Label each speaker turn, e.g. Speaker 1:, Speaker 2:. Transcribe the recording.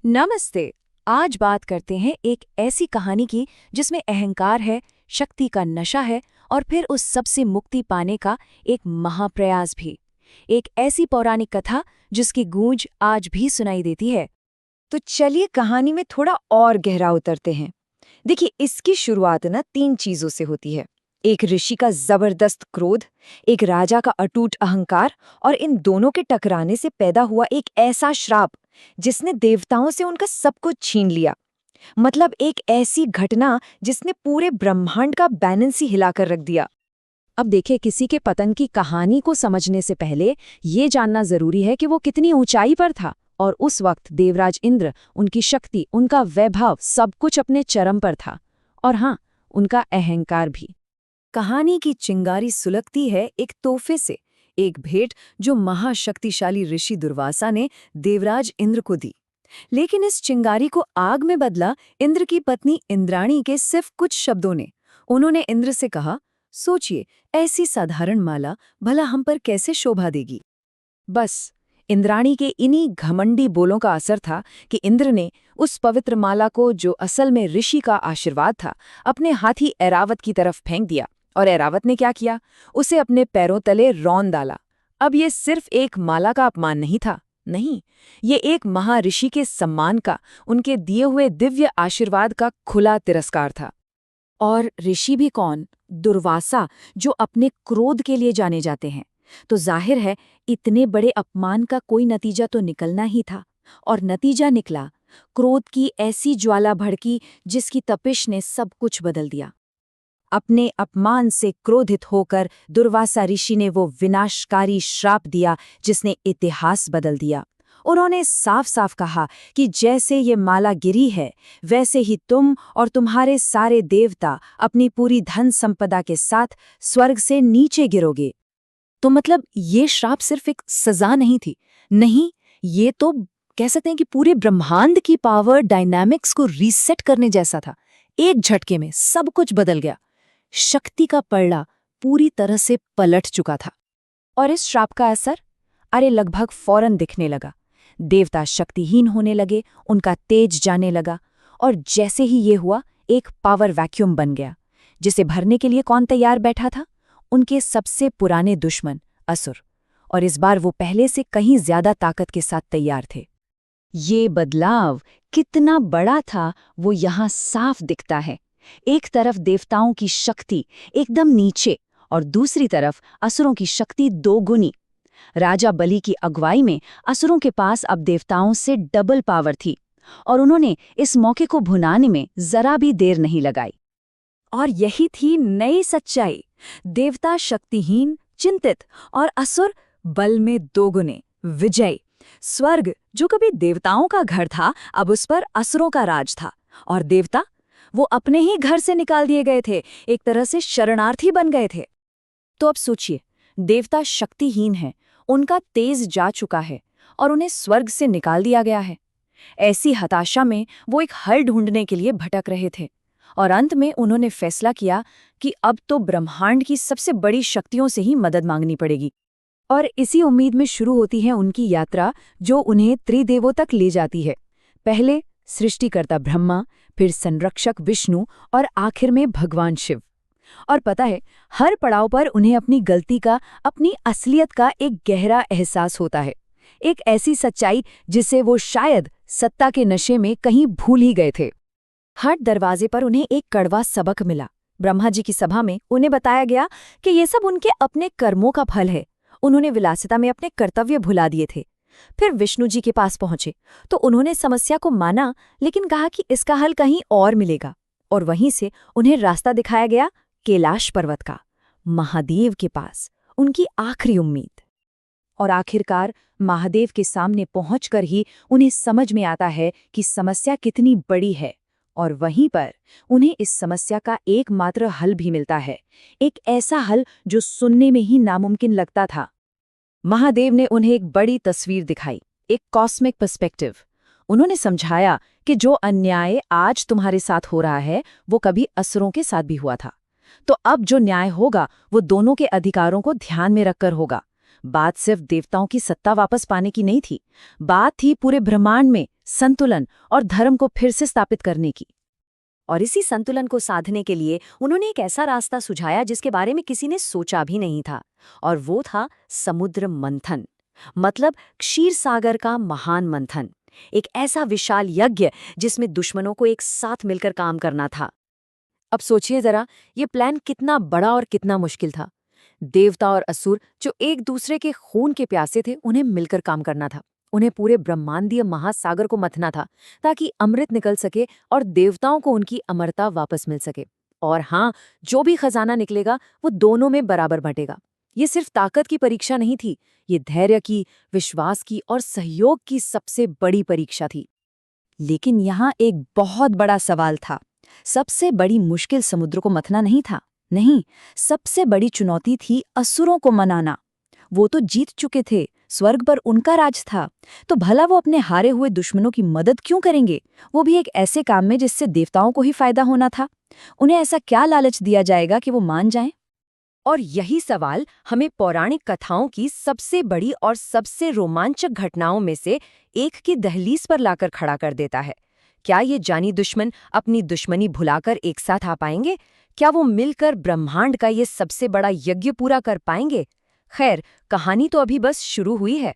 Speaker 1: नमस्ते। आज बात करते हैं एक ऐसी कहानी की जिसमें अहंकार है, शक्ति का नशा है और फिर उस सबसे मुक्ति पाने का एक महाप्रयास भी। एक ऐसी पौराणिक कथा जिसकी गूंज आज भी सुनाई देती है।
Speaker 2: तो चलिए कहानी में थोड़ा और गहरा उतरते हैं। देखिए, इसकी शुरुआत ना 3 चीजों से होती है। एक ऋषि का जबरदस्त क्रोध, एक राजा का अटूट अहंकार और इन दोनों के टकराने से पैदा हुआ एक ऐसा श्राप जिसने देवताओं से उनका सब कुछ छीन लिया। मतलब एक ऐसी घटना जिसने पूरे ब्रह्मांड का बैलेंस ही हिलाकर रख दिया।
Speaker 1: अब देखिए, किसी के पतन की कहानी को समझने से पहले ये जानना जरूरी है कि वो कितनी ऊंचाई पर था। और उस वक्त देवराज इंद्र, उनकी शक्ति, उनका वैभव, सब कुछ अपने चरम पर था। और हाँ, उनका अहंकार भी।
Speaker 2: कहानी की चिंगारी सुलगती है एक तोहफे से, एक भेंट जो महाशक्तिशाली ऋषि दुर्वासा ने देवराज इंद्र को दी। लेकिन इस चिंगारी को आग में बदला इंद्र की पत्नी इंद्राणी के सिर्फ कुछ शब्दों ने। उन्होंने इंद्र से कहा, सोचिए, ऐसी साधारण माला भला हम पर कैसे शोभा देगी।
Speaker 1: बस इंद्राणी के इन्हीं घमंडी बोलों का असर था कि इंद्र ने उस पवित्र माला को, जो असल में ऋषि का आशीर्वाद था, अपने हाथी ऐरावत की तरफ फेंक दिया। और ऐरावत ने क्या किया? उसे अपने पैरों तले रौंद डाला। अब ये सिर्फ एक माला का अपमान नहीं था, नहीं, ये एक महाऋषि के सम्मान का, उनके दिए हुए दिव्य आशीर्वाद का खुला तिरस्कार था।
Speaker 2: और ऋषि भी कौन? दुर्वासा, जो अपने क्रोध के लिए जाने जाते हैं। तो जाहिर है, इतने बड़े अपमान का कोई नतीजा तो निकलना ही था। और नतीजा निकला, क्रोध की ऐसी ज्वाला भड़की जिसकी तपिश ने सब कुछ बदल दिया। अपने अपमान से क्रोधित होकर दुर्वासा ऋषि ने वो विनाशकारी श्राप दिया जिसने इतिहास बदल दिया। उन्होंने साफ साफ कहा कि जैसे ये माला गिरी है, वैसे ही तुम और तुम्हारे सारे देवता अपनी पूरी धन संपदा के साथ स्वर्ग से नीचे गिरोगे। तो मतलब ये श्राप सिर्फ एक सजा नहीं थी, नहीं, ये तो कह सकते हैं कि पूरे ब्रह्मांड की पावर डायनामिक्स को रीसेट करने जैसा था। एक झटके में सब कुछ बदल गया। शक्ति का पलड़ा पूरी तरह से पलट चुका था।
Speaker 1: और इस श्राप का असर, अरे, लगभग फौरन दिखने लगा। देवता शक्तिहीन होने लगे, उनका तेज जाने लगा। और जैसे ही ये हुआ, एक पावर वैक्यूम बन गया, जिसे भरने के लिए कौन तैयार बैठा था? उनके सबसे पुराने दुश्मन, असुर। और इस बार वो पहले से कहीं ज्यादा ताकत के साथ तैयार थे। ये बदलाव कितना बड़ा था, वो यहाँ साफ दिखता है। एक तरफ देवताओं की शक्ति एकदम नीचे और दूसरी तरफ असुरों की शक्ति दोगुनी। राजा बलि की अगुवाई में असुरों के पास अब देवताओं से डबल पावर थी, और उन्होंने इस मौके को भुनाने में जरा भी देर नहीं लगाई।
Speaker 2: और यही थी नई सच्चाई। देवता शक्तिहीन, चिंतित, और असुर बल में दोगुने, विजयी। स्वर्ग, जो कभी देवताओं का घर था, अब उस पर असुरों का राज था। और देवता, वो अपने ही घर से निकाल दिए गए थे, एक तरह से शरणार्थी बन गए थे। तो अब सोचिए, देवता शक्तिहीन हैं, उनका तेज जा चुका है और उन्हें स्वर्ग से निकाल दिया गया है। ऐसी हताशा में वो एक हल ढूंढने के लिए भटक रहे थे। और अंत में उन्होंने फैसला किया कि अब तो ब्रह्मांड की सबसे बड़ी शक्तियों से ही मदद मांगनी पड़ेगी।
Speaker 1: और इसी उम्मीद में शुरू होती है उनकी यात्रा, जो उन्हें त्रिदेवों तक ले जाती है। पहले सृष्टिकर्ता ब्रह्मा, फिर संरक्षक विष्णु और आखिर में भगवान शिव। और पता है, हर पड़ाव पर उन्हें अपनी गलती का, अपनी असलियत का एक गहरा एहसास होता है। एक ऐसी सच्चाई जिसे वो शायद सत्ता के नशे में कहीं भूल ही गए थे।
Speaker 2: हर दरवाजे पर उन्हें एक कड़वा सबक मिला। ब्रह्मा जी की सभा में उन्हें बताया गया कि ये सब उनके अपने कर्मों का फल है। उन्होंने विलासिता में अपने कर्तव्य भुला दिए थे। फिर विष्णु जी के पास पहुंचे तो उन्होंने समस्या को माना, लेकिन कहा कि इसका हल कहीं और मिलेगा। और वहीं से उन्हें रास्ता दिखाया गया कैलाश पर्वत का, महादेव के पास, उनकी आखिरी उम्मीद। और आखिरकार महादेव के सामने पहुंचकर ही उन्हें समझ में आता है कि समस्या कितनी बड़ी है। और वहीं पर उन्हें इस समस्या का एकमात्र हल भी मिलता है, एक ऐसा हल जो सुनने में ही नामुमकिन लगता था। महादेव ने उन्हें एक बड़ी तस्वीर दिखाई, एक कॉस्मिक पर्सपेक्टिव। उन्होंने समझाया कि जो अन्याय आज तुम्हारे साथ हो रहा है, वो कभी असुरों के साथ भी हुआ था। तो अब जो न्याय होगा, वो दोनों के अधिकारों को ध्यान में रखकर होगा।
Speaker 1: बात सिर्फ देवताओं की सत्ता वापस पाने की नहीं थी, बात थी पूरे ब्रह्मांड में संतुलन और धर्म को फिर से स्थापित करने की।
Speaker 2: और इसी संतुलन को साधने के लिए उन्होंने एक ऐसा रास्ता सुझाया जिसके बारे में किसी ने सोचा भी नहीं था, और वो था समुद्र मंथन, मतलब क्षीर सागर का महान मंथन। एक ऐसा विशाल यज्ञ जिसमें दुश्मनों को एक साथ मिलकर काम करना था। अब सोचिए जरा, ये प्लान कितना बड़ा और कितना मुश्किल था। देवता और असुर जो एक दूसरे के खून के प्यासे थे, उन्हें मिलकर काम करना था। उन्हें पूरे ब्रह्मांडीय महासागर को मथना था ताकि अमृत निकल सके और देवताओं को उनकी अमरता वापस मिल सके। और हाँ, जो भी खजाना निकलेगा वो दोनों में बराबर बंटेगा। ये सिर्फ ताकत की परीक्षा नहीं थी, ये धैर्य की, विश्वास की और सहयोग की सबसे बड़ी परीक्षा थी।
Speaker 1: लेकिन यहाँ एक बहुत बड़ा सवाल था। सबसे बड़ी मुश्किल समुद्र को मथना नहीं था, नहीं, सबसे बड़ी चुनौती थी असुरों को मनाना। वो तो जीत चुके थे, स्वर्ग पर उनका राज था, तो भला वो अपने हारे हुए दुश्मनों की मदद क्यों करेंगे, वो भी एक ऐसे काम में जिससे देवताओं को ही फायदा होना था। उन्हें ऐसा क्या लालच दिया जाएगा कि वो मान जाएं?
Speaker 2: और यही सवाल हमें पौराणिक कथाओं की सबसे बड़ी और सबसे रोमांचक घटनाओं में से एक की दहलीज पर लाकर खड़ा कर देता है। क्या ये जानी दुश्मन अपनी दुश्मनी भुलाकर एक साथ आ पाएंगे? क्या वो मिलकर ब्रह्मांड का ये सबसे बड़ा यज्ञ पूरा कर पाएंगे? खैर, कहानी तो अभी बस शुरू हुई है।